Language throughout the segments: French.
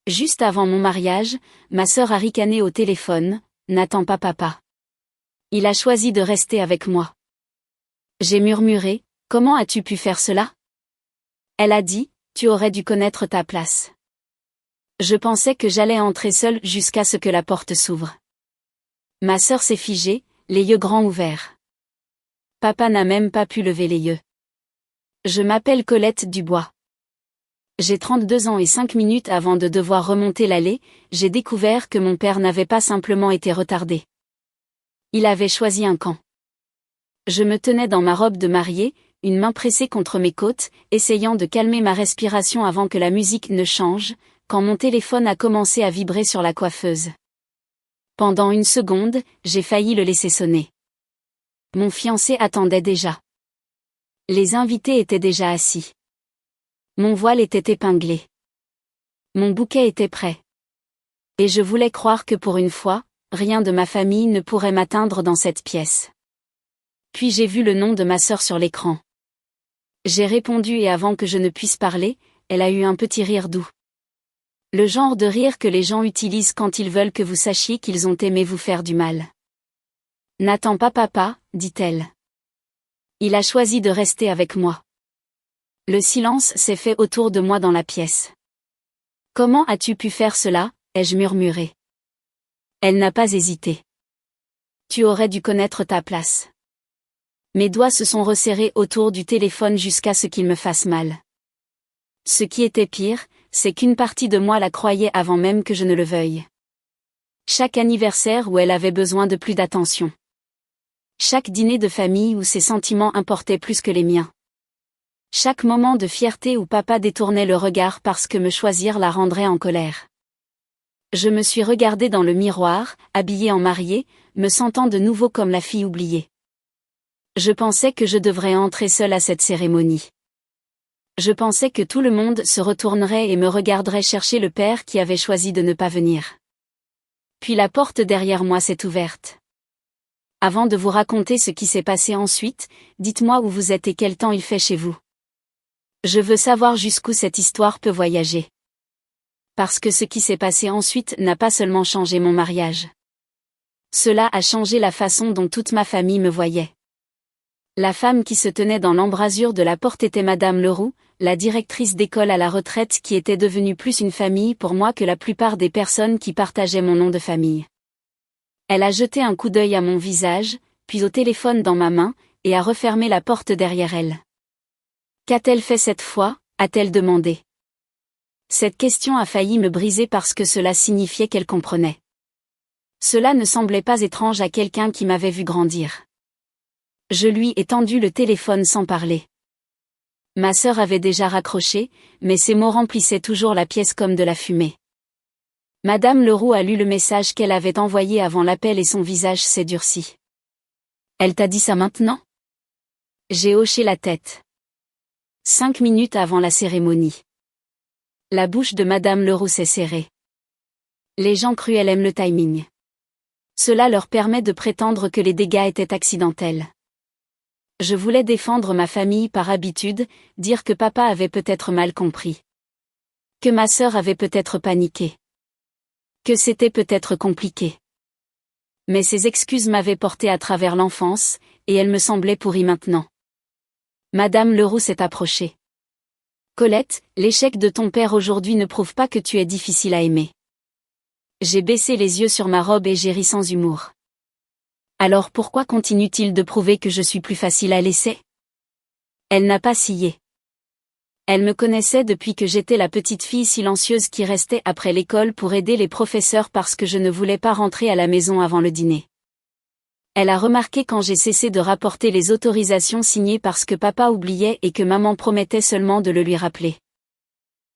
Juste avant mon mariage, ma sœur a ricané au téléphone, « N'attends pas papa. Il a choisi de rester avec moi. » J'ai murmuré, « Comment as-tu pu faire cela ?» Elle a dit, « Tu aurais dû connaître ta place. » Je pensais que j'allais entrer seule jusqu'à ce que la porte s'ouvre. Ma sœur s'est figée, les yeux grands ouverts. Papa n'a même pas pu lever les yeux. Je m'appelle Colette Dubois. J'ai 32 ans et 5 minutes avant de devoir remonter l'allée, j'ai découvert que mon père n'avait pas simplement été retardé. Il avait choisi un camp. Je me tenais dans ma robe de mariée, une main pressée contre mes côtes, essayant de calmer ma respiration avant que la musique ne change, quand mon téléphone a commencé à vibrer sur la coiffeuse. Pendant une seconde, j'ai failli le laisser sonner. Mon fiancé attendait déjà. Les invités étaient déjà assis. Mon voile était épinglé. Mon bouquet était prêt. Et je voulais croire que pour une fois, rien de ma famille ne pourrait m'atteindre dans cette pièce. Puis j'ai vu le nom de ma sœur sur l'écran. J'ai répondu et avant que je ne puisse parler, elle a eu un petit rire doux. Le genre de rire que les gens utilisent quand ils veulent que vous sachiez qu'ils ont aimé vous faire du mal. « N'attends pas papa, dit-elle. Il a choisi de rester avec moi. » Le silence s'est fait autour de moi dans la pièce. « Comment as-tu pu faire cela ?» ai-je murmuré. Elle n'a pas hésité. « Tu aurais dû connaître ta place. » Mes doigts se sont resserrés autour du téléphone jusqu'à ce qu'il me fasse mal. Ce qui était pire, c'est qu'une partie de moi la croyait avant même que je ne le veuille. Chaque anniversaire où elle avait besoin de plus d'attention. Chaque dîner de famille où ses sentiments importaient plus que les miens. Chaque moment de fierté où papa détournait le regard parce que me choisir la rendrait en colère. Je me suis regardée dans le miroir, habillée en mariée, me sentant de nouveau comme la fille oubliée. Je pensais que je devrais entrer seule à cette cérémonie. Je pensais que tout le monde se retournerait et me regarderait chercher le père qui avait choisi de ne pas venir. Puis la porte derrière moi s'est ouverte. Avant de vous raconter ce qui s'est passé ensuite, dites-moi où vous êtes et quel temps il fait chez vous. Je veux savoir jusqu'où cette histoire peut voyager. Parce que ce qui s'est passé ensuite n'a pas seulement changé mon mariage. Cela a changé la façon dont toute ma famille me voyait. La femme qui se tenait dans l'embrasure de la porte était Madame Leroux, la directrice d'école à la retraite qui était devenue plus une famille pour moi que la plupart des personnes qui partageaient mon nom de famille. Elle a jeté un coup d'œil à mon visage, puis au téléphone dans ma main, et a refermé la porte derrière elle. Qu'a-t-elle fait cette fois ? A-t-elle demandé. Cette question a failli me briser parce que cela signifiait qu'elle comprenait. Cela ne semblait pas étrange à quelqu'un qui m'avait vu grandir. Je lui ai tendu le téléphone sans parler. Ma sœur avait déjà raccroché, mais ses mots remplissaient toujours la pièce comme de la fumée. Madame Leroux a lu le message qu'elle avait envoyé avant l'appel et son visage s'est durci. « Elle t'a dit ça maintenant ?» J'ai hoché la tête. 5 minutes avant la cérémonie. La bouche de Madame Leroux s'est serrée. Les gens cruels aiment le timing. Cela leur permet de prétendre que les dégâts étaient accidentels. Je voulais défendre ma famille par habitude, dire que papa avait peut-être mal compris. Que ma sœur avait peut-être paniqué. Que c'était peut-être compliqué. Mais ces excuses m'avaient porté à travers l'enfance, et elles me semblaient pourries maintenant. Madame Leroux s'est approchée. Colette, l'échec de ton père aujourd'hui ne prouve pas que tu es difficile à aimer. J'ai baissé les yeux sur ma robe et j'ai ri sans humour. Alors pourquoi continue-t-il de prouver que je suis plus facile à laisser ? Elle n'a pas scié. Elle me connaissait depuis que j'étais la petite fille silencieuse qui restait après l'école pour aider les professeurs parce que je ne voulais pas rentrer à la maison avant le dîner. Elle a remarqué quand j'ai cessé de rapporter les autorisations signées parce que papa oubliait et que maman promettait seulement de le lui rappeler.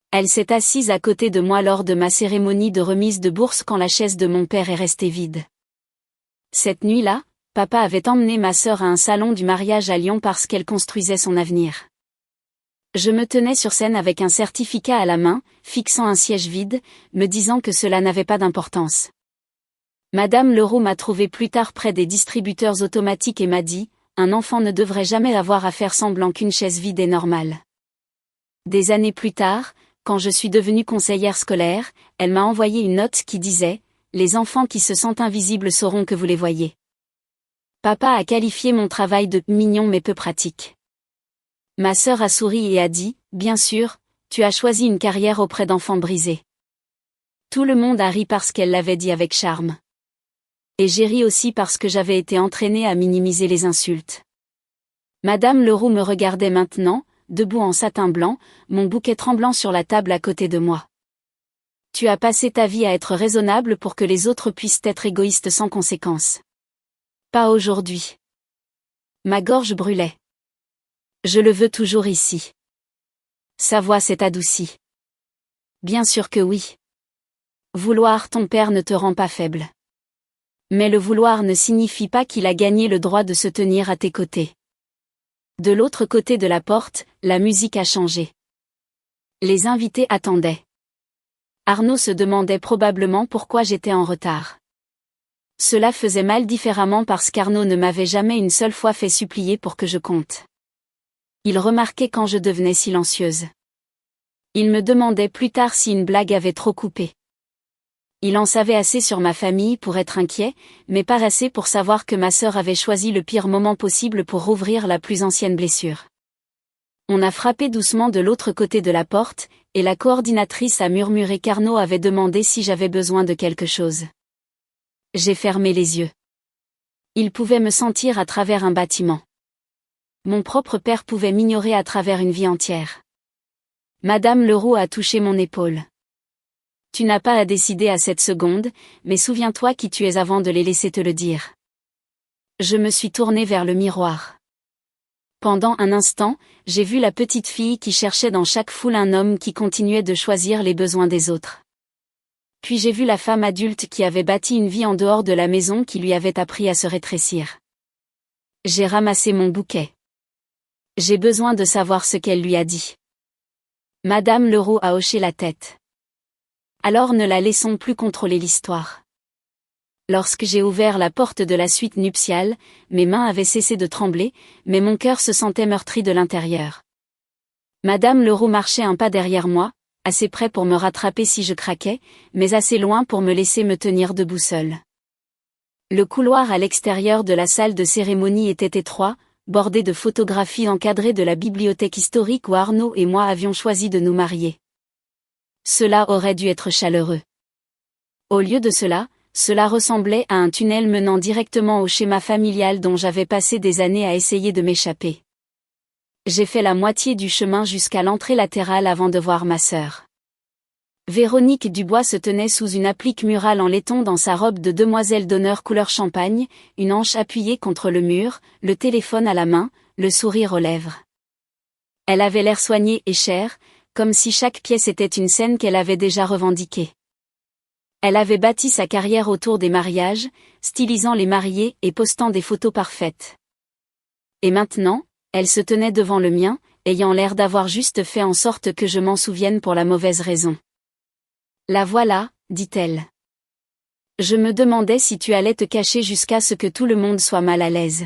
Elle s'est assise à côté de moi lors de ma cérémonie de remise de bourse quand la chaise de mon père est restée vide. Cette nuit-là, papa avait emmené ma sœur à un salon du mariage à Lyon parce qu'elle construisait son avenir. Je me tenais sur scène avec un certificat à la main, fixant un siège vide, me disant que cela n'avait pas d'importance. Madame Leroux m'a trouvé plus tard près des distributeurs automatiques et m'a dit « Un enfant ne devrait jamais avoir à faire semblant qu'une chaise vide est normale. » Des années plus tard, quand je suis devenue conseillère scolaire, elle m'a envoyé une note qui disait « Les enfants qui se sentent invisibles sauront que vous les voyez ». Papa a qualifié mon travail de « mignon mais peu pratique ». Ma sœur a souri et a dit « Bien sûr, tu as choisi une carrière auprès d'enfants brisés ». Tout le monde a ri parce qu'elle l'avait dit avec charme. Et j'ai ri aussi parce que j'avais été entraînée à minimiser les insultes. Madame Leroux me regardait maintenant, debout en satin blanc, mon bouquet tremblant sur la table à côté de moi. Tu as passé ta vie à être raisonnable pour que les autres puissent être égoïstes sans conséquence. Pas aujourd'hui. Ma gorge brûlait. Je le veux toujours ici. Sa voix s'est adoucie. Bien sûr que oui. Vouloir ton père ne te rend pas faible. Mais le vouloir ne signifie pas qu'il a gagné le droit de se tenir à tes côtés. De l'autre côté de la porte, la musique a changé. Les invités attendaient. Arnaud se demandait probablement pourquoi j'étais en retard. Cela faisait mal différemment parce qu'Arnaud ne m'avait jamais une seule fois fait supplier pour que je compte. Il remarquait quand je devenais silencieuse. Il me demandait plus tard si une blague avait trop coupé. Il en savait assez sur ma famille pour être inquiet, mais pas assez pour savoir que ma sœur avait choisi le pire moment possible pour rouvrir la plus ancienne blessure. On a frappé doucement de l'autre côté de la porte, et la coordinatrice a murmuré qu'Arnaud avait demandé si j'avais besoin de quelque chose. J'ai fermé les yeux. Il pouvait me sentir à travers un bâtiment. Mon propre père pouvait m'ignorer à travers une vie entière. Madame Leroux a touché mon épaule. Tu n'as pas à décider à cette seconde, mais souviens-toi qui tu es avant de les laisser te le dire. Je me suis tournée vers le miroir. Pendant un instant, j'ai vu la petite fille qui cherchait dans chaque foule un homme qui continuait de choisir les besoins des autres. Puis j'ai vu la femme adulte qui avait bâti une vie en dehors de la maison qui lui avait appris à se rétrécir. J'ai ramassé mon bouquet. J'ai besoin de savoir ce qu'elle lui a dit. Madame Leroux a hoché la tête. Alors ne la laissons plus contrôler l'histoire. Lorsque j'ai ouvert la porte de la suite nuptiale, mes mains avaient cessé de trembler, mais mon cœur se sentait meurtri de l'intérieur. Madame Leroux marchait un pas derrière moi, assez près pour me rattraper si je craquais, mais assez loin pour me laisser me tenir debout seule. Le couloir à l'extérieur de la salle de cérémonie était étroit, bordé de photographies encadrées de la bibliothèque historique où Arnaud et moi avions choisi de nous marier. Cela aurait dû être chaleureux. Au lieu de cela, cela ressemblait à un tunnel menant directement au schéma familial dont j'avais passé des années à essayer de m'échapper. J'ai fait la moitié du chemin jusqu'à l'entrée latérale avant de voir ma sœur. Véronique Dubois se tenait sous une applique murale en laiton dans sa robe de demoiselle d'honneur couleur champagne, une hanche appuyée contre le mur, le téléphone à la main, le sourire aux lèvres. Elle avait l'air soignée et chère, comme si chaque pièce était une scène qu'elle avait déjà revendiquée. Elle avait bâti sa carrière autour des mariages, stylisant les mariés et postant des photos parfaites. Et maintenant, elle se tenait devant le mien, ayant l'air d'avoir juste fait en sorte que je m'en souvienne pour la mauvaise raison. La voilà, dit-elle. Je me demandais si tu allais te cacher jusqu'à ce que tout le monde soit mal à l'aise.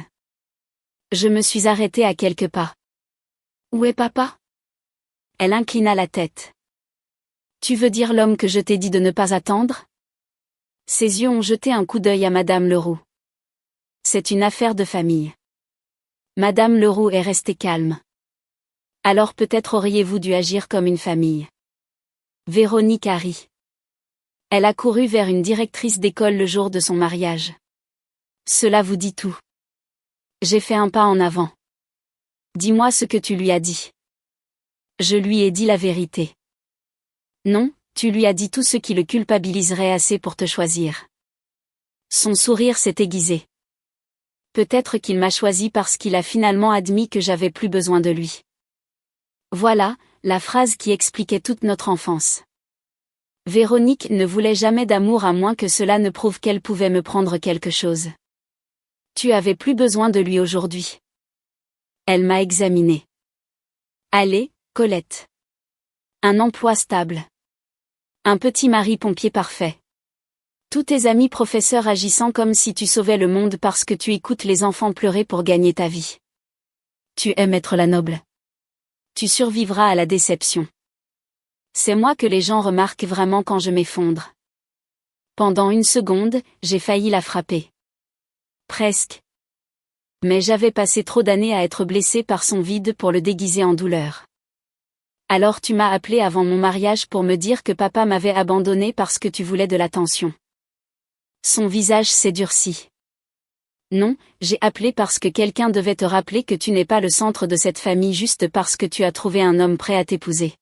Je me suis arrêtée à quelques pas. Où est papa ? Elle inclina la tête. Tu veux dire l'homme que je t'ai dit de ne pas attendre ? Ses yeux ont jeté un coup d'œil à Madame Leroux. C'est une affaire de famille. Madame Leroux est restée calme. Alors peut-être auriez-vous dû agir comme une famille. Véronique a ri. Elle a couru vers une directrice d'école le jour de son mariage. Cela vous dit tout. J'ai fait un pas en avant. Dis-moi ce que tu lui as dit. Je lui ai dit la vérité. Non, tu lui as dit tout ce qui le culpabiliserait assez pour te choisir. Son sourire s'est aiguisé. Peut-être qu'il m'a choisi parce qu'il a finalement admis que j'avais plus besoin de lui. Voilà, la phrase qui expliquait toute notre enfance. Véronique ne voulait jamais d'amour à moins que cela ne prouve qu'elle pouvait me prendre quelque chose. Tu avais plus besoin de lui aujourd'hui. Elle m'a examinée. Allez, Colette. Un emploi stable. Un petit mari pompier parfait. Tous tes amis professeurs agissant comme si tu sauvais le monde parce que tu écoutes les enfants pleurer pour gagner ta vie. Tu aimes être la noble. Tu survivras à la déception. C'est moi que les gens remarquent vraiment quand je m'effondre. Pendant une seconde, j'ai failli la frapper. Presque. Mais j'avais passé trop d'années à être blessée par son vide pour le déguiser en douleur. Alors tu m'as appelé avant mon mariage pour me dire que papa m'avait abandonnée parce que tu voulais de l'attention. Son visage s'est durci. Non, j'ai appelé parce que quelqu'un devait te rappeler que tu n'es pas le centre de cette famille juste parce que tu as trouvé un homme prêt à t'épouser.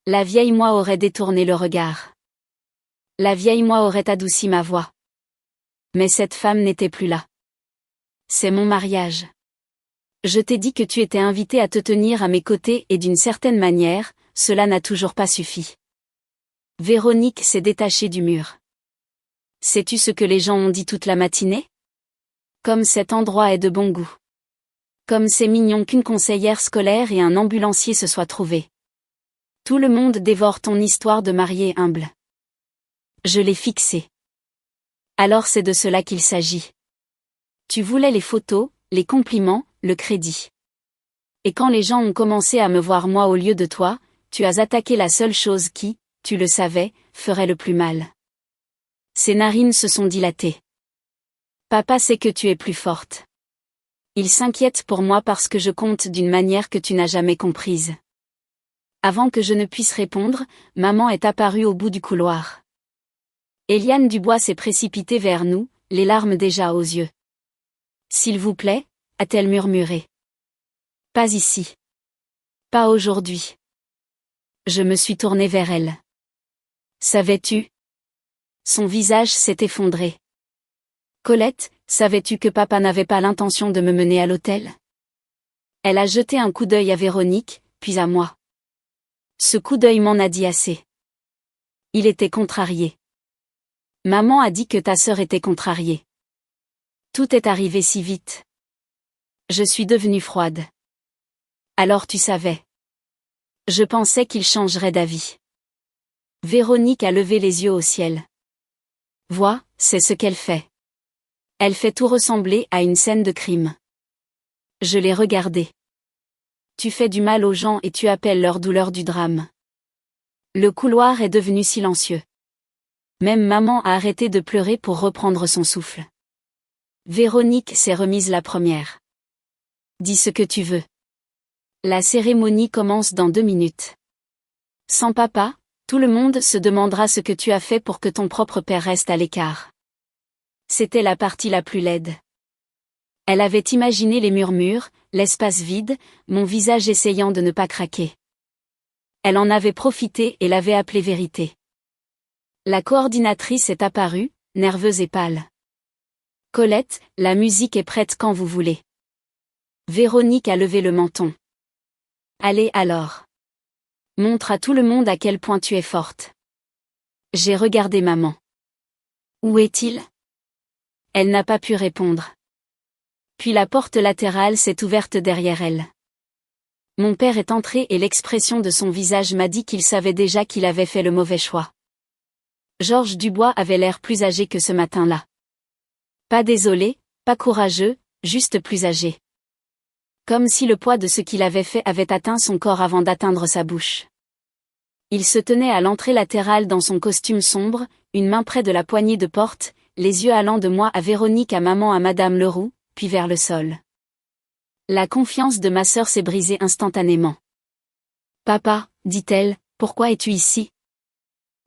La vieille moi aurait détourné le regard. La vieille moi aurait adouci ma voix. Mais cette femme n'était plus là. C'est mon mariage. Je t'ai dit que tu étais invité à te tenir à mes côtés et d'une certaine manière, cela n'a toujours pas suffi. Véronique s'est détachée du mur. Sais-tu ce que les gens ont dit toute la matinée? Comme cet endroit est de bon goût. Comme c'est mignon qu'une conseillère scolaire et un ambulancier se soient trouvés. Tout le monde dévore ton histoire de mariée humble. Je l'ai fixée. Alors c'est de cela qu'il s'agit. Tu voulais les photos, les compliments, le crédit. Et quand les gens ont commencé à me voir moi au lieu de toi, tu as attaqué la seule chose qui, tu le savais, ferait le plus mal. Ses narines se sont dilatées. Papa sait que tu es plus forte. Il s'inquiète pour moi parce que je compte d'une manière que tu n'as jamais comprise. Avant que je ne puisse répondre, maman est apparue au bout du couloir. Eliane Dubois s'est précipitée vers nous, les larmes déjà aux yeux. S'il vous plaît, a-t-elle murmuré. Pas ici. Pas aujourd'hui. Je me suis tournée vers elle. Savais-tu? Son visage s'est effondré. Colette, savais-tu que papa n'avait pas l'intention de me mener à l'hôtel? Elle a jeté un coup d'œil à Véronique, puis à moi. Ce coup d'œil m'en a dit assez. Il était contrarié. Maman a dit que ta sœur était contrariée. Tout est arrivé si vite. Je suis devenue froide. Alors tu savais. Je pensais qu'il changerait d'avis. Véronique a levé les yeux au ciel. Vois, c'est ce qu'elle fait. Elle fait tout ressembler à une scène de crime. Je l'ai regardée. Tu fais du mal aux gens et tu appelles leur douleur du drame. Le couloir est devenu silencieux. Même maman a arrêté de pleurer pour reprendre son souffle. Véronique s'est remise la première. Dis ce que tu veux. La cérémonie commence dans 2 minutes. Sans papa, tout le monde se demandera ce que tu as fait pour que ton propre père reste à l'écart. C'était la partie la plus laide. Elle avait imaginé les murmures, l'espace vide, mon visage essayant de ne pas craquer. Elle en avait profité et l'avait appelée vérité. La coordinatrice est apparue, nerveuse et pâle. Colette, la musique est prête quand vous voulez. Véronique a levé le menton. Allez alors. Montre à tout le monde à quel point tu es forte. J'ai regardé maman. Où est-il? Elle n'a pas pu répondre. Puis la porte latérale s'est ouverte derrière elle. Mon père est entré et l'expression de son visage m'a dit qu'il savait déjà qu'il avait fait le mauvais choix. Georges Dubois avait l'air plus âgé que ce matin-là. Pas désolé, pas courageux, juste plus âgé. Comme si le poids de ce qu'il avait fait avait atteint son corps avant d'atteindre sa bouche. Il se tenait à l'entrée latérale dans son costume sombre, une main près de la poignée de porte, les yeux allant de moi à Véronique à maman à Madame Leroux, puis vers le sol. La confiance de ma sœur s'est brisée instantanément. Papa, dit-elle, pourquoi es-tu ici?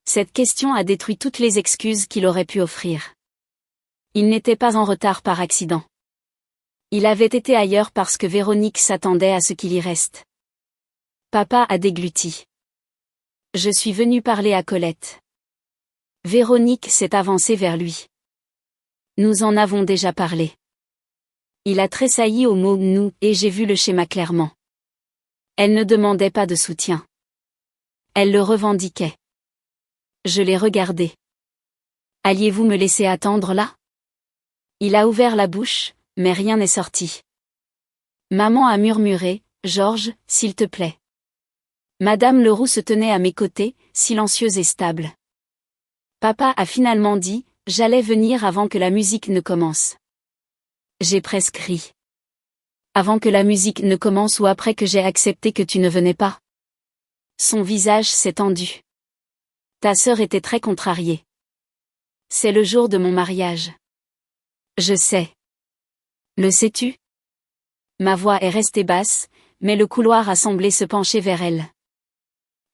Cette question a détruit toutes les excuses qu'il aurait pu offrir. Il n'était pas en retard par accident. Il avait été ailleurs parce que Véronique s'attendait à ce qu'il y reste. Papa a dégluti. Je suis venue parler à Colette. Véronique s'est avancée vers lui. Nous en avons déjà parlé. Il a tressailli au mot « nous » et j'ai vu le schéma clairement. Elle ne demandait pas de soutien. Elle le revendiquait. Je l'ai regardé. Alliez-vous me laisser attendre là? Il a ouvert la bouche, mais rien n'est sorti. Maman a murmuré, Georges, s'il te plaît. Madame Leroux se tenait à mes côtés, silencieuse et stable. Papa a finalement dit, j'allais venir avant que la musique ne commence. J'ai presque ri. Avant que la musique ne commence ou après que j'ai accepté que tu ne venais pas? Son visage s'est tendu. Ta sœur était très contrariée. C'est le jour de mon mariage. Je sais. Le sais-tu? Ma voix est restée basse, mais le couloir a semblé se pencher vers elle.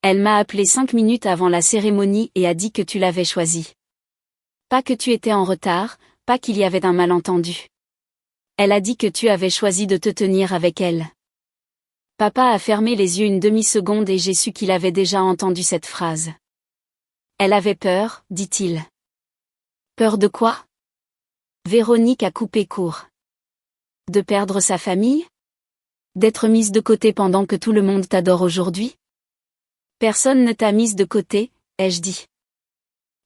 Elle m'a appelé 5 minutes avant la cérémonie et a dit que tu l'avais choisi. Pas que tu étais en retard, pas qu'il y avait un malentendu. Elle a dit que tu avais choisi de te tenir avec elle. Papa a fermé les yeux une demi-seconde et j'ai su qu'il avait déjà entendu cette phrase. Elle avait peur, dit-il. Peur de quoi? Véronique a coupé court. De perdre sa famille? D'être mise de côté pendant que tout le monde t'adore aujourd'hui? Personne ne t'a mise de côté, ai-je dit.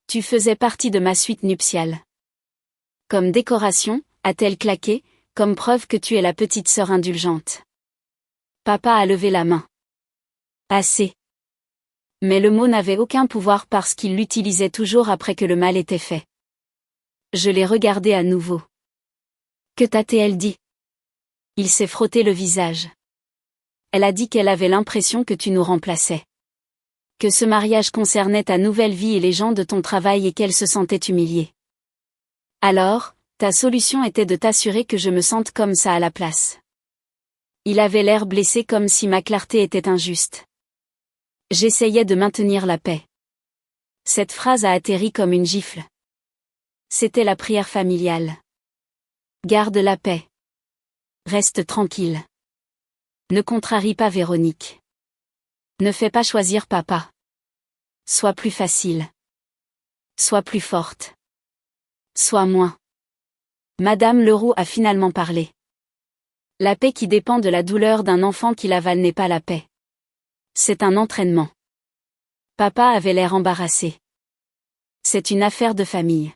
Tu faisais partie de ma suite nuptiale. Comme décoration, a-t-elle claqué, comme preuve que tu es la petite sœur indulgente. Papa a levé la main. Assez. Mais le mot n'avait aucun pouvoir parce qu'il l'utilisait toujours après que le mal était fait. Je l'ai regardé à nouveau. Que t'a-t-elle dit? Il s'est frotté le visage. Elle a dit qu'elle avait l'impression que tu nous remplaçais. Que ce mariage concernait ta nouvelle vie et les gens de ton travail et qu'elle se sentait humiliée. Alors, ta solution était de t'assurer que je me sente comme ça à la place. Il avait l'air blessé comme si ma clarté était injuste. J'essayais de maintenir la paix. Cette phrase a atterri comme une gifle. C'était la prière familiale. Garde la paix. Reste tranquille. Ne contrarie pas Véronique. Ne fais pas choisir papa. Sois plus facile. Sois plus forte. Sois moins. Madame Leroux a finalement parlé. La paix qui dépend de la douleur d'un enfant qui l'avale n'est pas la paix. C'est un entraînement. Papa avait l'air embarrassé. C'est une affaire de famille.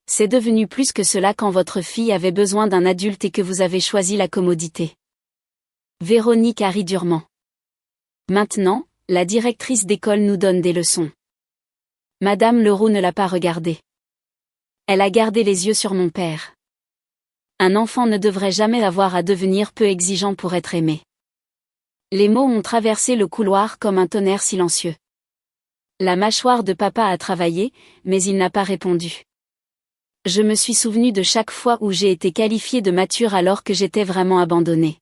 C'est devenu plus que cela quand votre fille avait besoin d'un adulte et que vous avez choisi la commodité. Véronique a ri durement. Maintenant, la directrice d'école nous donne des leçons. Madame Leroux ne l'a pas regardé. Elle a gardé les yeux sur mon père. Un enfant ne devrait jamais avoir à devenir peu exigeant pour être aimé. Les mots ont traversé le couloir comme un tonnerre silencieux. La mâchoire de papa a travaillé, mais il n'a pas répondu. Je me suis souvenu de chaque fois où j'ai été qualifiée de mature alors que j'étais vraiment abandonnée.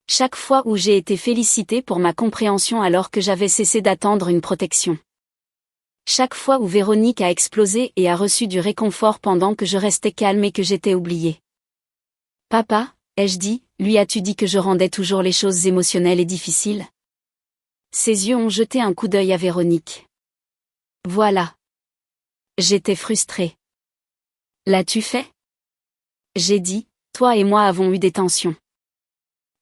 Chaque fois où j'ai été félicitée pour ma compréhension alors que j'avais cessé d'attendre une protection. Chaque fois où Véronique a explosé et a reçu du réconfort pendant que je restais calme et que j'étais oubliée. Papa, ai-je dit, lui as-tu dit que je rendais toujours les choses émotionnelles et difficiles? Ses yeux ont jeté un coup d'œil à Véronique. Voilà. J'étais frustrée. L'as-tu fait? J'ai dit, toi et moi avons eu des tensions.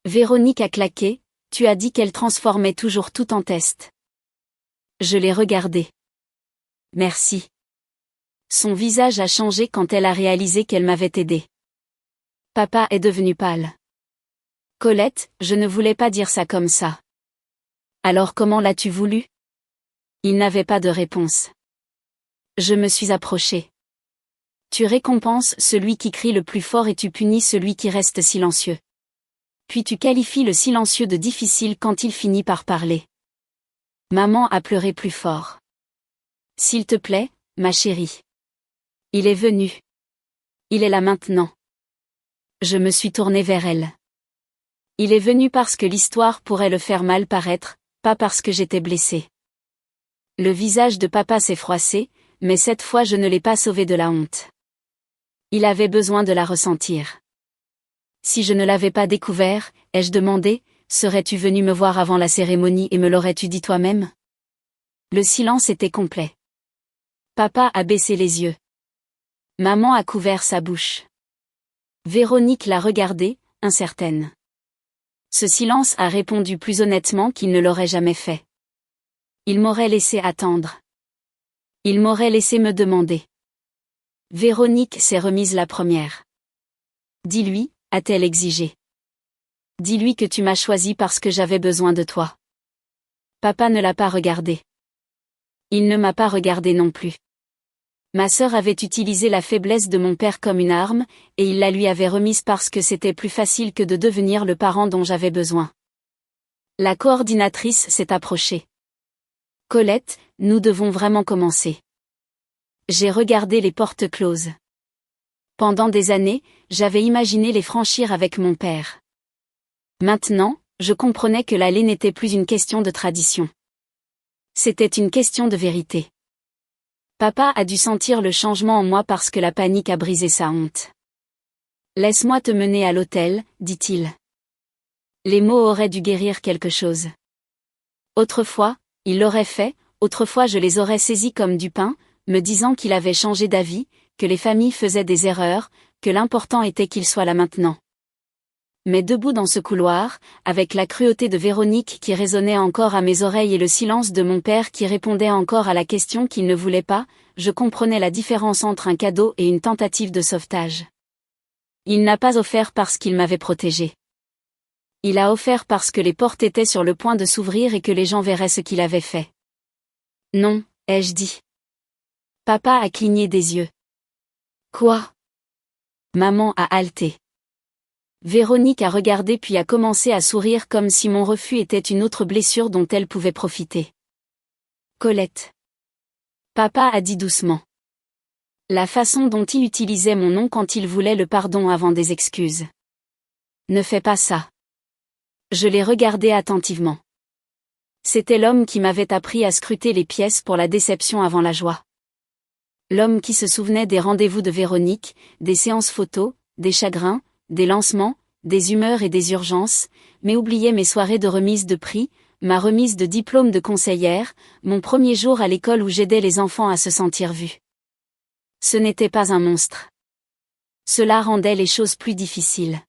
Véronique a claqué, tu as dit qu'elle transformait toujours tout en test. Je l'ai regardé. Merci. Son visage a changé quand elle a réalisé qu'elle m'avait aidé. Papa est devenu pâle. Colette, je ne voulais pas dire ça comme ça. Alors comment l'as-tu voulu? Il n'avait pas de réponse. Je me suis approchée. Tu récompenses celui qui crie le plus fort et tu punis celui qui reste silencieux. Puis tu qualifies le silencieux de difficile quand il finit par parler. Maman a pleuré plus fort. S'il te plaît, ma chérie. Il est venu. Il est là maintenant. Je me suis tournée vers elle. Il est venu parce que l'histoire pourrait le faire mal paraître, pas parce que j'étais blessée. Le visage de papa s'est froissé, mais cette fois je ne l'ai pas sauvé de la honte. Il avait besoin de la ressentir. Si je ne l'avais pas découvert, ai-je demandé, serais-tu venu me voir avant la cérémonie et me l'aurais-tu dit toi-même? Le silence était complet. Papa a baissé les yeux. Maman a couvert sa bouche. Véronique l'a regardé, incertaine. Ce silence a répondu plus honnêtement qu'il ne l'aurait jamais fait. Il m'aurait laissé attendre. Il m'aurait laissé me demander. Véronique s'est remise la première. Dis-lui, a-t-elle exigé. Dis-lui que tu m'as choisi parce que j'avais besoin de toi. Papa ne l'a pas regardé. Il ne m'a pas regardé non plus. Ma sœur avait utilisé la faiblesse de mon père comme une arme, et il la lui avait remise parce que c'était plus facile que de devenir le parent dont j'avais besoin. La coordinatrice s'est approchée. Colette, nous devons vraiment commencer. J'ai regardé les portes closes. Pendant des années, j'avais imaginé les franchir avec mon père. Maintenant, je comprenais que l'aller n'était plus une question de tradition. C'était une question de vérité. Papa a dû sentir le changement en moi parce que la panique a brisé sa honte. Laisse-moi te mener à l'hôtel, dit-il. Les mots auraient dû guérir quelque chose. Autrefois, il l'aurait fait, autrefois je les aurais saisis comme du pain, me disant qu'il avait changé d'avis, que les familles faisaient des erreurs, que l'important était qu'il soit là maintenant. Mais debout dans ce couloir, avec la cruauté de Véronique qui résonnait encore à mes oreilles et le silence de mon père qui répondait encore à la question qu'il ne voulait pas, je comprenais la différence entre un cadeau et une tentative de sauvetage. Il n'a pas offert parce qu'il m'avait protégé. Il a offert parce que les portes étaient sur le point de s'ouvrir et que les gens verraient ce qu'il avait fait. Non, ai-je dit. Papa a cligné des yeux. Quoi? Maman a haleté. Véronique a regardé puis a commencé à sourire comme si mon refus était une autre blessure dont elle pouvait profiter. Colette. Papa a dit doucement. La façon dont il utilisait mon nom quand il voulait le pardon avant des excuses. Ne fais pas ça. Je l'ai regardé attentivement. C'était l'homme qui m'avait appris à scruter les pièces pour la déception avant la joie. L'homme qui se souvenait des rendez-vous de Véronique, des séances photos, des chagrins, des lancements, des humeurs et des urgences, mais oubliait mes soirées de remise de prix, ma remise de diplôme de conseillère, mon premier jour à l'école où j'aidais les enfants à se sentir vus. Ce n'était pas un monstre. Cela rendait les choses plus difficiles.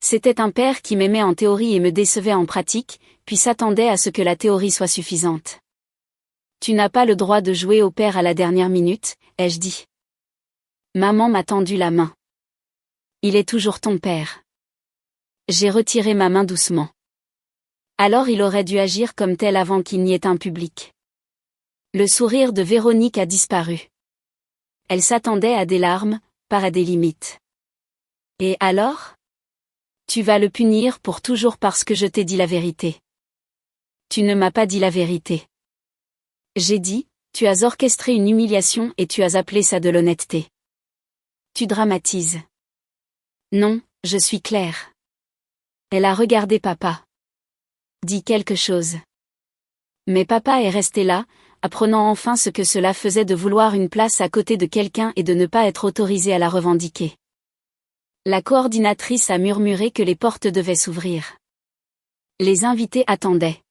C'était un père qui m'aimait en théorie et me décevait en pratique, puis s'attendait à ce que la théorie soit suffisante. Tu n'as pas le droit de jouer au père à la dernière minute, ai-je dit. Maman m'a tendu la main. Il est toujours ton père. J'ai retiré ma main doucement. Alors il aurait dû agir comme tel avant qu'il n'y ait un public. Le sourire de Véronique a disparu. Elle s'attendait à des larmes, pas à des limites. Et alors? Tu vas le punir pour toujours parce que je t'ai dit la vérité. Tu ne m'as pas dit la vérité. J'ai dit, tu as orchestré une humiliation et tu as appelé ça de l'honnêteté. Tu dramatises. Non, je suis claire. Elle a regardé papa. Dis quelque chose. Mais papa est resté là, apprenant enfin ce que cela faisait de vouloir une place à côté de quelqu'un et de ne pas être autorisé à la revendiquer. La coordinatrice a murmuré que les portes devaient s'ouvrir. Les invités attendaient.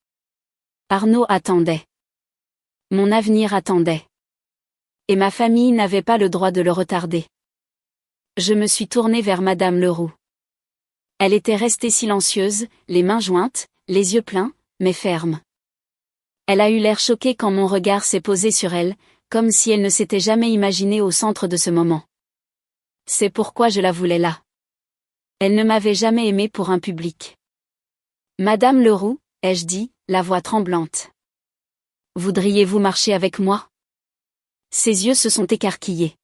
Arnaud attendait. Mon avenir attendait. Et ma famille n'avait pas le droit de le retarder. Je me suis tournée vers Madame Leroux. Elle était restée silencieuse, les mains jointes, les yeux pleins, mais fermes. Elle a eu l'air choquée quand mon regard s'est posé sur elle, comme si elle ne s'était jamais imaginée au centre de ce moment. C'est pourquoi je la voulais là. Elle ne m'avait jamais aimée pour un public. Madame Leroux, ai-je dit, la voix tremblante. Voudriez-vous marcher avec moi? Ses yeux se sont écarquillés.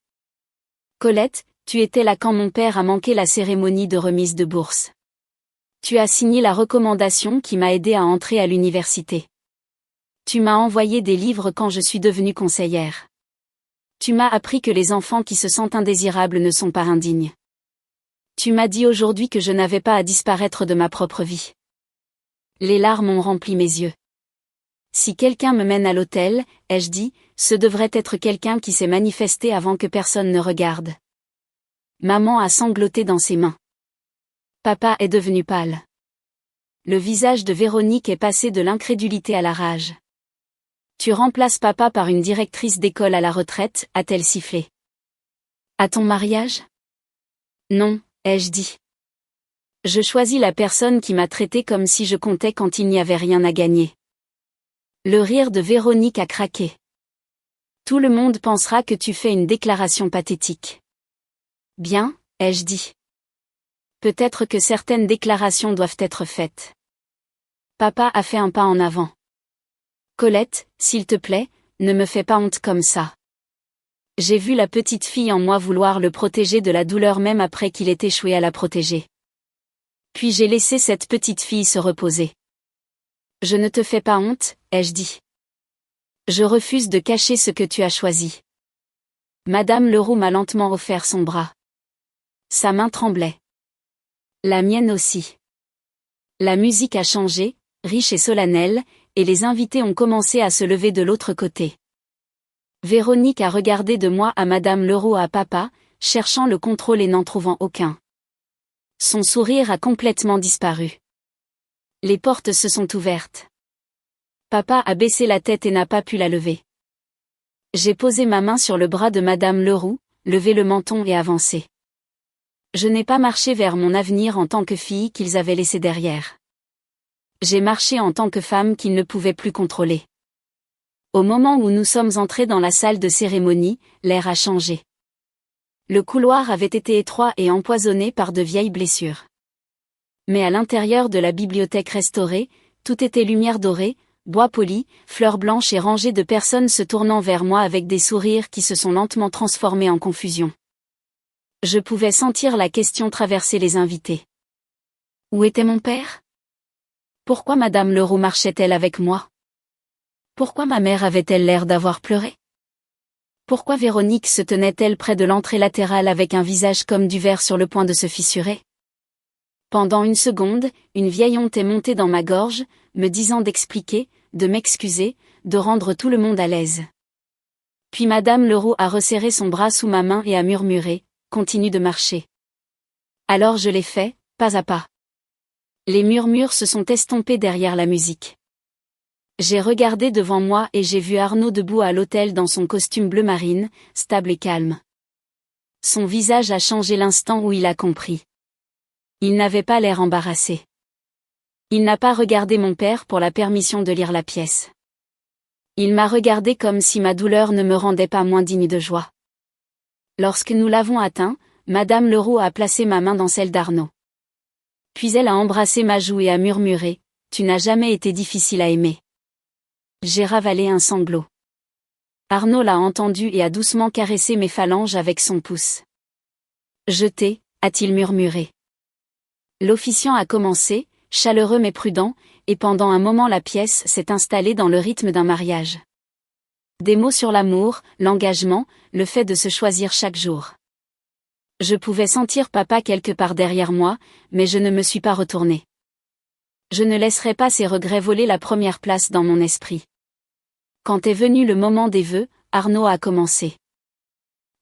Colette, tu étais là quand mon père a manqué la cérémonie de remise de bourse. Tu as signé la recommandation qui m'a aidé à entrer à l'université. Tu m'as envoyé des livres quand je suis devenue conseillère. Tu m'as appris que les enfants qui se sentent indésirables ne sont pas indignes. Tu m'as dit aujourd'hui que je n'avais pas à disparaître de ma propre vie. Les larmes ont rempli mes yeux. Si quelqu'un me mène à l'hôtel, ai-je dit, ce devrait être quelqu'un qui s'est manifesté avant que personne ne regarde. Maman a sangloté dans ses mains. Papa est devenu pâle. Le visage de Véronique est passé de l'incrédulité à la rage. Tu remplaces papa par une directrice d'école à la retraite, a-t-elle sifflé. À ton mariage? Non, ai-je dit. Je choisis la personne qui m'a traité comme si je comptais quand il n'y avait rien à gagner. Le rire de Véronique a craqué. Tout le monde pensera que tu fais une déclaration pathétique. Bien, ai-je dit. Peut-être que certaines déclarations doivent être faites. Papa a fait un pas en avant. Colette, s'il te plaît, ne me fais pas honte comme ça. J'ai vu la petite fille en moi vouloir le protéger de la douleur même après qu'il ait échoué à la protéger. Puis j'ai laissé cette petite fille se reposer. Je ne te fais pas honte, ai-je dit. Je refuse de cacher ce que tu as choisi. Madame Leroux m'a lentement offert son bras. Sa main tremblait. La mienne aussi. La musique a changé, riche et solennelle, et les invités ont commencé à se lever de l'autre côté. Véronique a regardé de moi à Madame Leroux à papa, cherchant le contrôle et n'en trouvant aucun. Son sourire a complètement disparu. Les portes se sont ouvertes. Papa a baissé la tête et n'a pas pu la lever. J'ai posé ma main sur le bras de Madame Leroux, levé le menton et avancé. Je n'ai pas marché vers mon avenir en tant que fille qu'ils avaient laissé derrière. J'ai marché en tant que femme qu'ils ne pouvaient plus contrôler. Au moment où nous sommes entrés dans la salle de cérémonie, l'air a changé. Le couloir avait été étroit et empoisonné par de vieilles blessures. Mais à l'intérieur de la bibliothèque restaurée, tout était lumière dorée, bois poli, fleurs blanches et rangées de personnes se tournant vers moi avec des sourires qui se sont lentement transformés en confusion. Je pouvais sentir la question traverser les invités. Où était mon père? Pourquoi Madame Leroux marchait-elle avec moi? Pourquoi ma mère avait-elle l'air d'avoir pleuré? Pourquoi Véronique se tenait-elle près de l'entrée latérale avec un visage comme du verre sur le point de se fissurer? Pendant une seconde, une vieille honte est montée dans ma gorge, me disant d'expliquer, de m'excuser, de rendre tout le monde à l'aise. Puis Madame Leroux a resserré son bras sous ma main et a murmuré, « Continue de marcher. » Alors je l'ai fait, pas à pas. Les murmures se sont estompés derrière la musique. J'ai regardé devant moi et j'ai vu Arnaud debout à l'autel dans son costume bleu marine, stable et calme. Son visage a changé l'instant où il a compris. Il n'avait pas l'air embarrassé. Il n'a pas regardé mon père pour la permission de lire la pièce. Il m'a regardé comme si ma douleur ne me rendait pas moins digne de joie. Lorsque nous l'avons atteint, Madame Leroux a placé ma main dans celle d'Arnaud. Puis elle a embrassé ma joue et a murmuré, « Tu n'as jamais été difficile à aimer. » J'ai ravalé un sanglot. Arnaud l'a entendu et a doucement caressé mes phalanges avec son pouce. « Je t'ai » a-t-il murmuré. L'officiant a commencé, chaleureux mais prudent, et pendant un moment la pièce s'est installée dans le rythme d'un mariage. Des mots sur l'amour, l'engagement, le fait de se choisir chaque jour. Je pouvais sentir papa quelque part derrière moi, mais je ne me suis pas retournée. Je ne laisserai pas ces regrets voler la première place dans mon esprit. Quand est venu le moment des vœux, Arnaud a commencé.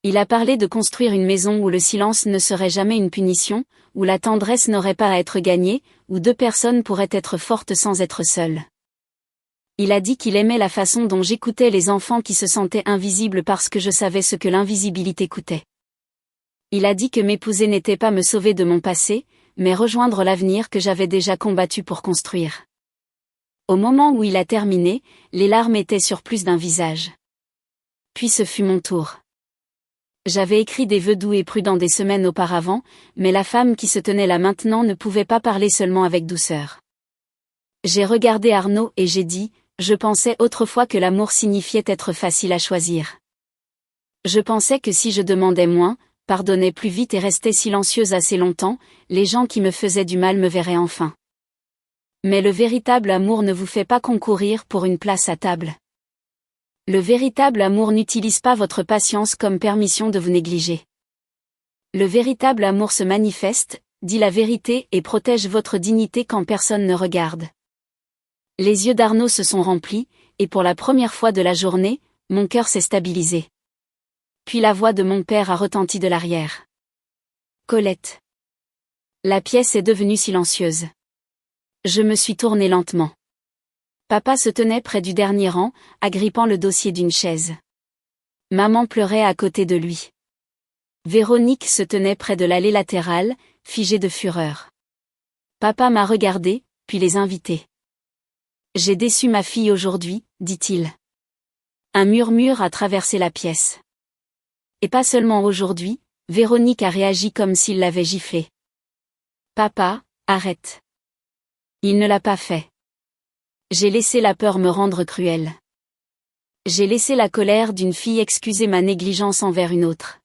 Il a parlé de construire une maison où le silence ne serait jamais une punition, où la tendresse n'aurait pas à être gagnée, où deux personnes pourraient être fortes sans être seules. Il a dit qu'il aimait la façon dont j'écoutais les enfants qui se sentaient invisibles parce que je savais ce que l'invisibilité coûtait. Il a dit que m'épouser n'était pas me sauver de mon passé, mais rejoindre l'avenir que j'avais déjà combattu pour construire. Au moment où il a terminé, les larmes étaient sur plus d'un visage. Puis ce fut mon tour. J'avais écrit des vœux doux et prudents des semaines auparavant, mais la femme qui se tenait là maintenant ne pouvait pas parler seulement avec douceur. J'ai regardé Arnaud et j'ai dit, je pensais autrefois que l'amour signifiait être facile à choisir. Je pensais que si je demandais moins, pardonnais plus vite et restais silencieuse assez longtemps, les gens qui me faisaient du mal me verraient enfin. Mais le véritable amour ne vous fait pas concourir pour une place à table. Le véritable amour n'utilise pas votre patience comme permission de vous négliger. Le véritable amour se manifeste, dit la vérité et protège votre dignité quand personne ne regarde. Les yeux d'Arnaud se sont remplis, et pour la première fois de la journée, mon cœur s'est stabilisé. Puis la voix de mon père a retenti de l'arrière. Colette. La pièce est devenue silencieuse. Je me suis tournée lentement. Papa se tenait près du dernier rang, agrippant le dossier d'une chaise. Maman pleurait à côté de lui. Véronique se tenait près de l'allée latérale, figée de fureur. Papa m'a regardé, puis les invités. J'ai déçu ma fille aujourd'hui, dit-il. Un murmure a traversé la pièce. Et pas seulement aujourd'hui, Véronique a réagi comme s'il l'avait giflé. Papa, arrête. Il ne l'a pas fait. J'ai laissé la peur me rendre cruelle. J'ai laissé la colère d'une fille excuser ma négligence envers une autre.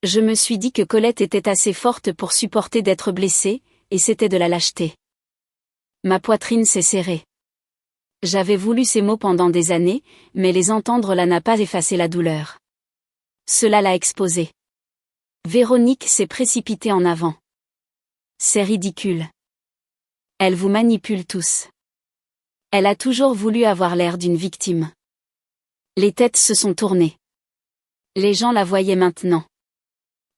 Je me suis dit que Colette était assez forte pour supporter d'être blessée, et c'était de la lâcheté. Ma poitrine s'est serrée. J'avais voulu ces mots pendant des années, mais les entendre là n'a pas effacé la douleur. Cela l'a exposée. Véronique s'est précipitée en avant. C'est ridicule. Elle vous manipule tous. Elle a toujours voulu avoir l'air d'une victime. Les têtes se sont tournées. Les gens la voyaient maintenant.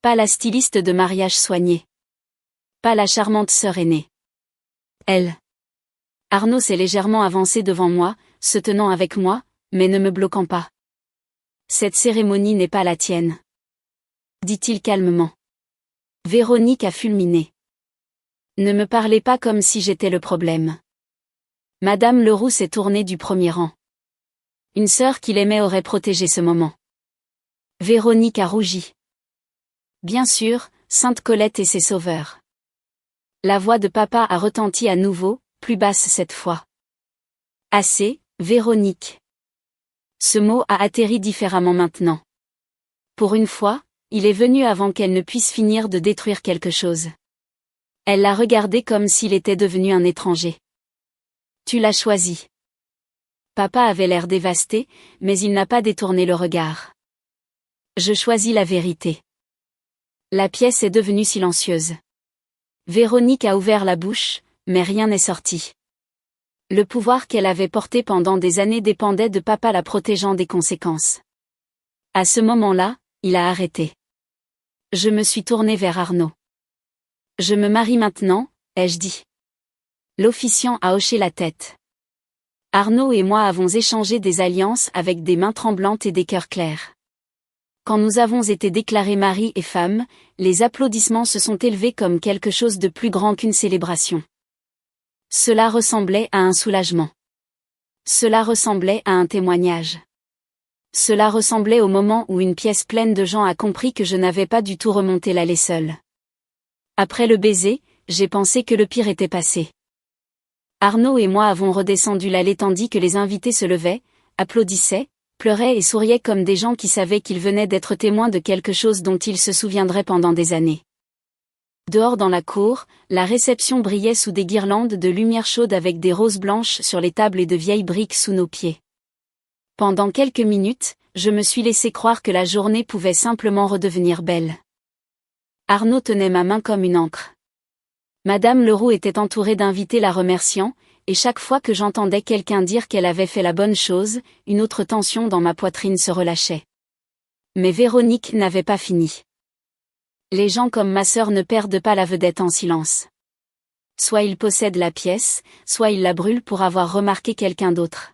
Pas la styliste de mariage soignée. Pas la charmante sœur aînée. Elle. Arnaud s'est légèrement avancé devant moi, se tenant avec moi, mais ne me bloquant pas. Cette cérémonie n'est pas la tienne. Dit-il calmement. Véronique a fulminé. Ne me parlez pas comme si j'étais le problème. Madame Leroux s'est tournée du premier rang. Une sœur qu'il aimait aurait protégé ce moment. Véronique a rougi. Bien sûr, Sainte Colette et ses sauveurs. La voix de papa a retenti à nouveau, plus basse cette fois. Assez, Véronique. Ce mot a atterri différemment maintenant. Pour une fois, il est venu avant qu'elle ne puisse finir de détruire quelque chose. Elle l'a regardé comme s'il était devenu un étranger. Tu l'as choisi. Papa avait l'air dévasté, mais il n'a pas détourné le regard. Je choisis la vérité. La pièce est devenue silencieuse. Véronique a ouvert la bouche, mais rien n'est sorti. Le pouvoir qu'elle avait porté pendant des années dépendait de papa la protégeant des conséquences. À ce moment-là, il a arrêté. Je me suis tournée vers Arnaud. Je me marie maintenant, ai-je dit. L'officiant a hoché la tête. Arnaud et moi avons échangé des alliances avec des mains tremblantes et des cœurs clairs. Quand nous avons été déclarés mari et femme, les applaudissements se sont élevés comme quelque chose de plus grand qu'une célébration. Cela ressemblait à un soulagement. Cela ressemblait à un témoignage. Cela ressemblait au moment où une pièce pleine de gens a compris que je n'avais pas du tout remonté l'allée seule. Après le baiser, j'ai pensé que le pire était passé. Arnaud et moi avons redescendu l'allée tandis que les invités se levaient, applaudissaient, pleuraient et souriaient comme des gens qui savaient qu'ils venaient d'être témoins de quelque chose dont ils se souviendraient pendant des années. Dehors dans la cour, la réception brillait sous des guirlandes de lumière chaude avec des roses blanches sur les tables et de vieilles briques sous nos pieds. Pendant quelques minutes, je me suis laissé croire que la journée pouvait simplement redevenir belle. Arnaud tenait ma main comme une encre. Madame Leroux était entourée d'invités la remerciant, et chaque fois que j'entendais quelqu'un dire qu'elle avait fait la bonne chose, une autre tension dans ma poitrine se relâchait. Mais Véronique n'avait pas fini. Les gens comme ma sœur ne perdent pas la vedette en silence. Soit ils possèdent la pièce, soit ils la brûlent pour avoir remarqué quelqu'un d'autre.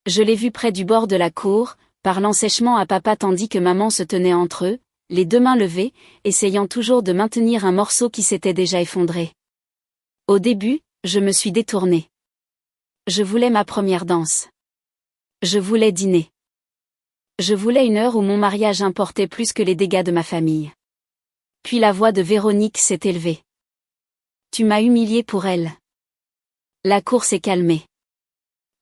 Je l'ai vu près du bord de la cour, parlant sèchement à papa tandis que maman se tenait entre eux, les deux mains levées, essayant toujours de maintenir un morceau qui s'était déjà effondré. Au début, je me suis détournée. Je voulais ma première danse. Je voulais dîner. Je voulais une heure où mon mariage importait plus que les dégâts de ma famille. Puis la voix de Véronique s'est élevée. Tu m'as humiliée pour elle. La cour s'est calmée.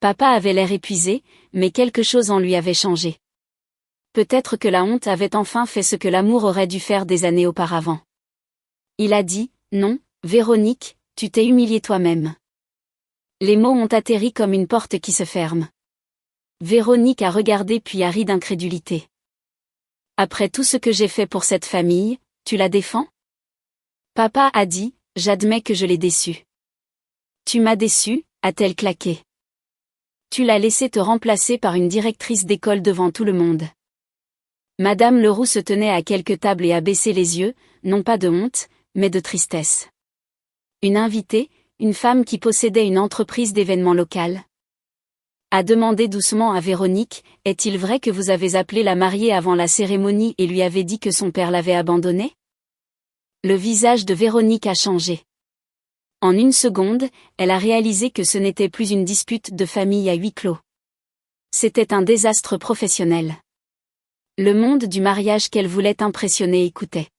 Papa avait l'air épuisé, mais quelque chose en lui avait changé. Peut-être que la honte avait enfin fait ce que l'amour aurait dû faire des années auparavant. Il a dit, non, Véronique, tu t'es humiliée toi-même. Les mots ont atterri comme une porte qui se ferme. Véronique a regardé puis a ri d'incrédulité. Après tout ce que j'ai fait pour cette famille, tu la défends? Papa a dit, j'admets que je l'ai déçue. Tu m'as déçu, a-t-elle claqué. Tu l'as laissée te remplacer par une directrice d'école devant tout le monde. Madame Leroux se tenait à quelques tables et a baissé les yeux, non pas de honte, mais de tristesse. Une invitée, une femme qui possédait une entreprise d'événements local, a demandé doucement à Véronique, est-il vrai que vous avez appelé la mariée avant la cérémonie et lui avez dit que son père l'avait abandonnée? Le visage de Véronique a changé. En une seconde, elle a réalisé que ce n'était plus une dispute de famille à huis clos. C'était un désastre professionnel. Le monde du mariage qu'elle voulait impressionner écoutait.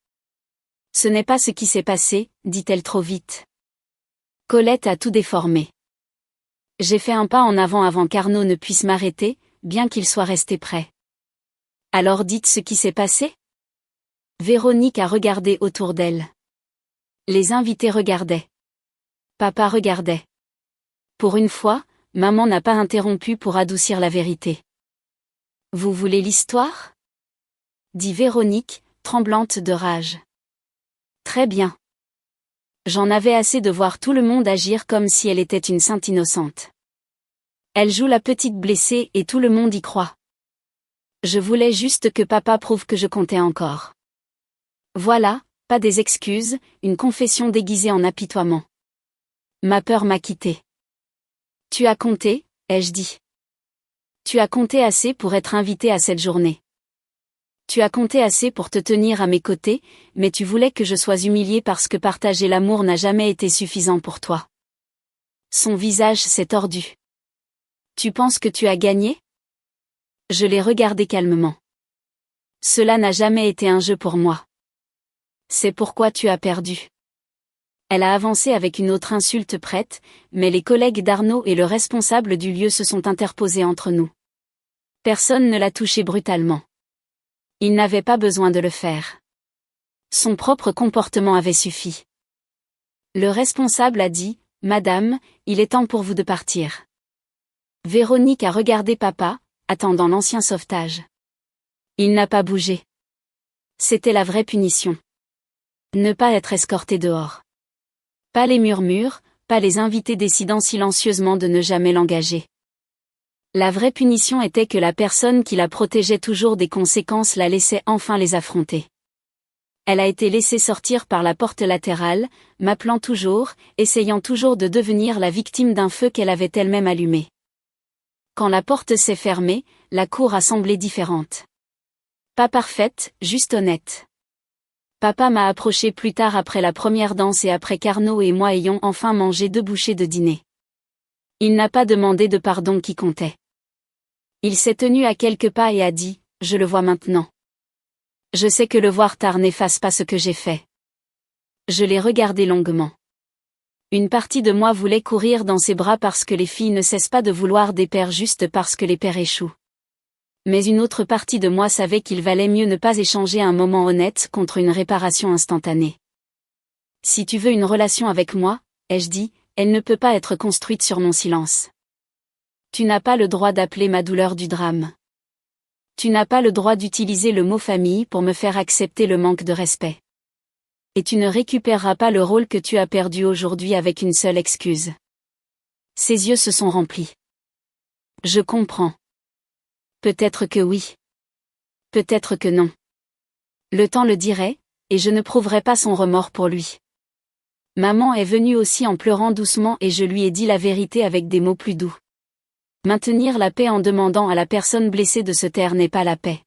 Ce n'est pas ce qui s'est passé, dit-elle trop vite. Colette a tout déformé. J'ai fait un pas en avant qu'Arnaud ne puisse m'arrêter, bien qu'il soit resté près. Alors dites ce qui s'est passé? Véronique a regardé autour d'elle. Les invités regardaient. Papa regardait. Pour une fois, maman n'a pas interrompu pour adoucir la vérité. Vous voulez l'histoire ? Dit Véronique, tremblante de rage. Très bien. J'en avais assez de voir tout le monde agir comme si elle était une sainte innocente. Elle joue la petite blessée et tout le monde y croit. Je voulais juste que papa prouve que je comptais encore. Voilà, pas des excuses, une confession déguisée en apitoiement. Ma peur m'a quitté. Tu as compté, ai-je dit. Tu as compté assez pour être invité à cette journée. Tu as compté assez pour te tenir à mes côtés, mais tu voulais que je sois humiliée parce que partager l'amour n'a jamais été suffisant pour toi. Son visage s'est tordu. Tu penses que tu as gagné ? Je l'ai regardé calmement. Cela n'a jamais été un jeu pour moi. C'est pourquoi tu as perdu. Elle a avancé avec une autre insulte prête, mais les collègues d'Arnaud et le responsable du lieu se sont interposés entre nous. Personne ne l'a touché brutalement. Il n'avait pas besoin de le faire. Son propre comportement avait suffi. Le responsable a dit, « Madame, il est temps pour vous de partir. » Véronique a regardé papa, attendant l'ancien sauvetage. Il n'a pas bougé. C'était la vraie punition. Ne pas être escorté dehors. Pas les murmures, pas les invités décidant silencieusement de ne jamais l'engager. La vraie punition était que la personne qui la protégeait toujours des conséquences la laissait enfin les affronter. Elle a été laissée sortir par la porte latérale, m'appelant toujours, essayant toujours de devenir la victime d'un feu qu'elle avait elle-même allumé. Quand la porte s'est fermée, la cour a semblé différente. Pas parfaite, juste honnête. Papa m'a approché plus tard après la première danse et après qu'Arnaud et moi ayons enfin mangé 2 bouchées de dîner. Il n'a pas demandé de pardon qui comptait. Il s'est tenu à quelques pas et a dit, « Je le vois maintenant. Je sais que le voir tard n'efface pas ce que j'ai fait. » Je l'ai regardé longuement. Une partie de moi voulait courir dans ses bras parce que les filles ne cessent pas de vouloir des pères juste parce que les pères échouent. Mais une autre partie de moi savait qu'il valait mieux ne pas échanger un moment honnête contre une réparation instantanée. Si tu veux une relation avec moi, ai-je dit, elle ne peut pas être construite sur mon silence. Tu n'as pas le droit d'appeler ma douleur du drame. Tu n'as pas le droit d'utiliser le mot famille pour me faire accepter le manque de respect. Et tu ne récupéreras pas le rôle que tu as perdu aujourd'hui avec une seule excuse. Ses yeux se sont remplis. Je comprends. Peut-être que oui. Peut-être que non. Le temps le dirait, et je ne prouverai pas son remords pour lui. Maman est venue aussi en pleurant doucement et je lui ai dit la vérité avec des mots plus doux. Maintenir la paix en demandant à la personne blessée de se taire n'est pas la paix.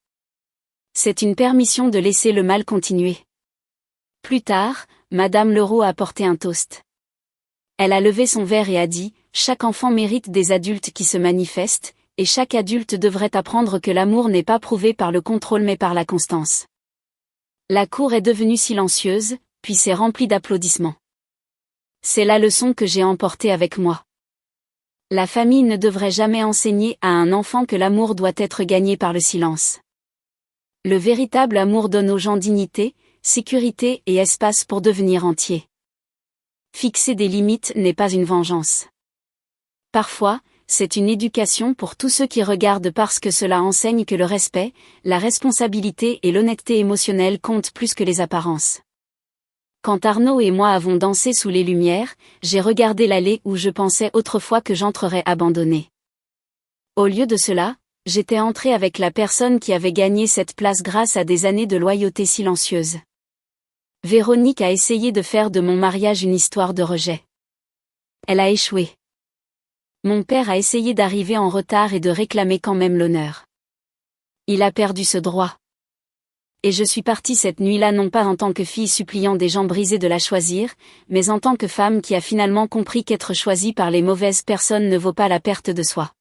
C'est une permission de laisser le mal continuer. Plus tard, Madame Leroux a apporté un toast. Elle a levé son verre et a dit, « Chaque enfant mérite des adultes qui se manifestent, et chaque adulte devrait apprendre que l'amour n'est pas prouvé par le contrôle mais par la constance. » La cour est devenue silencieuse, puis s'est remplie d'applaudissements. C'est la leçon que j'ai emportée avec moi. La famille ne devrait jamais enseigner à un enfant que l'amour doit être gagné par le silence. Le véritable amour donne aux gens dignité, sécurité et espace pour devenir entiers. Fixer des limites n'est pas une vengeance. Parfois, c'est une éducation pour tous ceux qui regardent parce que cela enseigne que le respect, la responsabilité et l'honnêteté émotionnelle comptent plus que les apparences. Quand Arnaud et moi avons dansé sous les lumières, j'ai regardé l'allée où je pensais autrefois que j'entrerais abandonnée. Au lieu de cela, j'étais entrée avec la personne qui avait gagné cette place grâce à des années de loyauté silencieuse. Véronique a essayé de faire de mon mariage une histoire de rejet. Elle a échoué. Mon père a essayé d'arriver en retard et de réclamer quand même l'honneur. Il a perdu ce droit. Et je suis partie cette nuit-là non pas en tant que fille suppliant des gens brisés de la choisir, mais en tant que femme qui a finalement compris qu'être choisie par les mauvaises personnes ne vaut pas la perte de soi.